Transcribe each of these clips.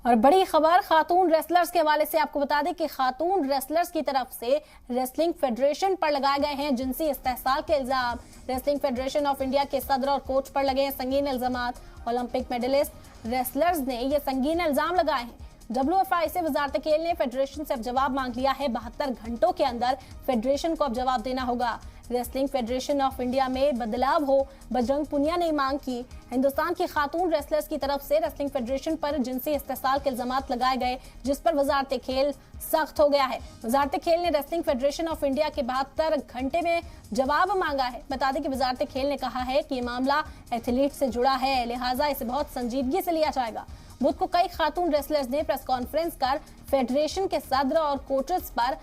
और बड़ी खबर खातून रेसलर्स के हवाले से आपको बता दें कि खातून रेसलर्स की तरफ से रेसलिंग फेडरेशन पर लगाए गए हैं जिनसी इस्तेहसाल के इल्जाम। रेसलिंग फेडरेशन ऑफ इंडिया के सदर और कोच पर लगे हैं संगीन इल्जाम। ओलंपिक मेडलिस्ट रेसलर्स ने ये संगीन इल्जाम लगाए हैं। WFI से वजारत खेल ने फेडरेशन से अब जवाब मांग लिया है। 72 घंटों के अंदर फेडरेशन को अब जवाब देना होगा। रेसलिंग फेडरेशन ऑफ इंडिया में बदलाव हो, बजरंग पुनिया ने मांग की। हिंदुस्तान की खातून रेसलर्स की तरफ से रेसलिंग फेडरेशन पर जिनसी इस्तेहसाल के इल्जाम लगाए गए, जिस पर वजारत खेल सख्त हो गया है। वजारत खेल ने रेसलिंग फेडरेशन ऑफ इंडिया के 72 घंटे में जवाब मांगा है। बता दें कि वजारत खेल ने कहा है कि ये मामला एथलीट से जुड़ा है, लिहाजा इसे बहुत संजीदगी से लिया जाएगा। बुध को कई खातून रेसलर्स ने प्रेस कॉन्फ्रेंस कर फेडरेशन के सदर और कोचेस पर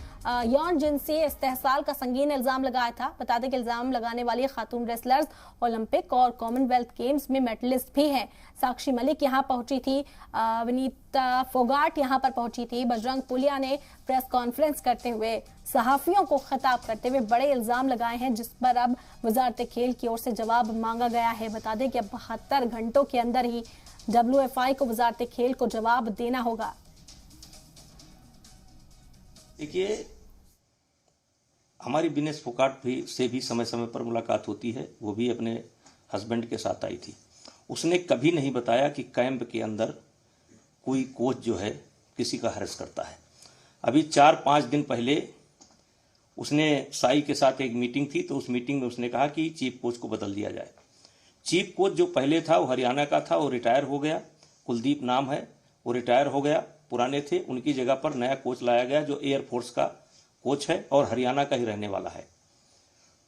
यौन जिनसी इस्तेहसाल का संगीन इल्जाम लगाया था। बता दें कि इल्जाम लगाने वाली खातून रेसलर्स ओलंपिक और कॉमनवेल्थ गेम्स में मेडलिस्ट भी हैं। साक्षी मलिक यहां पहुंची थी, विनीता फोगाट यहां पर पहुंची थी। बजरंग पुनिया ने प्रेस कॉन्फ्रेंस करते हुए सहाफियों को खिताब करते हुए बड़े इल्जाम लगाए हैं, जिस पर अब वजारत खेल की ओर से जवाब मांगा गया है। बता दें कि अब 72 घंटों के अंदर ही WFI को वजारत खेल को जवाब देना होगा। देखिए, हमारी विनेश फोगाट से भी समय समय पर मुलाकात होती है। वो भी अपने हस्बैंड के साथ आई थी। उसने कभी नहीं बताया कि कैंप के अंदर कोई कोच जो है किसी का हैरेस करता है। अभी 4-5 दिन पहले उसने साई के साथ एक मीटिंग थी, तो उस मीटिंग में उसने कहा कि चीफ कोच को बदल दिया जाए। चीफ कोच जो पहले था वो हरियाणा का था, वो रिटायर हो गया। कुलदीप नाम है, वो रिटायर हो गया, पुराने थे। उनकी जगह पर नया कोच लाया गया जो एयरफोर्स का कोच है और हरियाणा का ही रहने वाला है।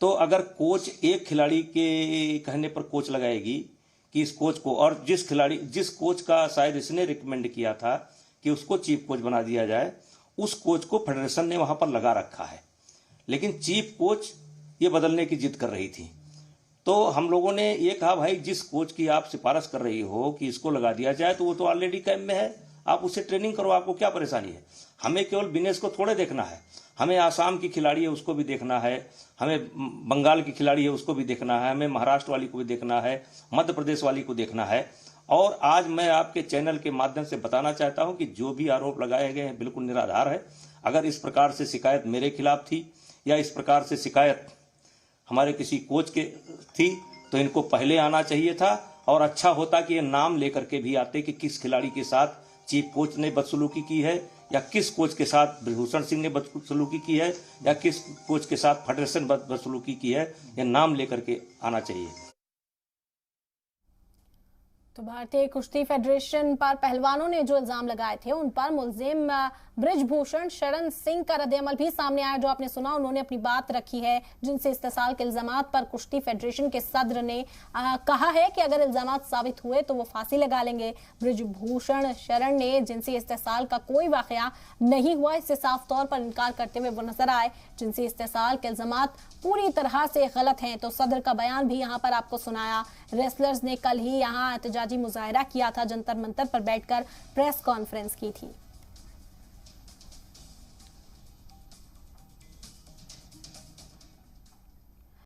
तो अगर कोच एक खिलाड़ी के कहने पर कोच लगाएगी कि इस कोच को, और जिस कोच का शायद इसने रिकमेंड किया था कि उसको चीफ कोच बना दिया जाए, उस कोच को फेडरेशन ने वहां पर लगा रखा है। लेकिन चीफ कोच ये बदलने की जिद कर रही थी। तो हम लोगों ने ये कहा, भाई जिस कोच की आप सिफारिश कर रही हो कि इसको लगा दिया जाए, तो वो तो ऑलरेडी कैंप में है, आप उससे ट्रेनिंग करो, आपको क्या परेशानी है। हमें केवल विनेश को थोड़े देखना है, हमें आसाम की खिलाड़ी है उसको भी देखना है, हमें बंगाल की खिलाड़ी है उसको भी देखना है, हमें महाराष्ट्र वाली को भी देखना है, मध्य प्रदेश वाली को देखना है। और आज मैं आपके चैनल के माध्यम से बताना चाहता हूं कि जो भी आरोप लगाए गए हैं बिल्कुल निराधार है। अगर इस प्रकार से शिकायत मेरे खिलाफ थी या इस प्रकार से शिकायत हमारे किसी कोच के थी, तो इनको पहले आना चाहिए था। और अच्छा होता कि ये नाम लेकर के भी आते कि किस खिलाड़ी के साथ चीफ कोच ने बदसलूकी की है, या किस कोच के साथ ब्रिजभूषण सिंह ने बदसलूकी की है, या किस कोच के साथ फेडरेशन बदसलूकी की है। ये नाम लेकर के आना चाहिए। तो भारतीय कुश्ती फेडरेशन पर पहलवानों ने जो इल्जाम लगाए थे, उन पर मुलजिम ब्रिजभूषण शरण सिंह का रद्द-ए-अमल भी सामने आया। जो आपने सुना, उन्होंने अपनी बात रखी है। जिनसे इस्तेहसाल के इल्जामात पर कुश्ती फेडरेशन के सदर ने कहा है कि अगर इल्जामात साबित हुए तो वो फांसी लगा लेंगे। ब्रिजभूषण शरण ने जिनसी इस्तेहसाल का कोई वाकया नहीं हुआ, इससे साफ तौर पर इनकार करते हुए वो नजर आए। जिनसी इस्तेहसाल के इल्जामात पूरी तरह से गलत हैं। तो सदर का बयान भी यहाँ पर आपको सुनाया। रेसलर्स ने कल ही यहाँ एहतजाजी मुजाहरा किया था, जंतर मंतर पर बैठकर प्रेस कॉन्फ्रेंस की थी।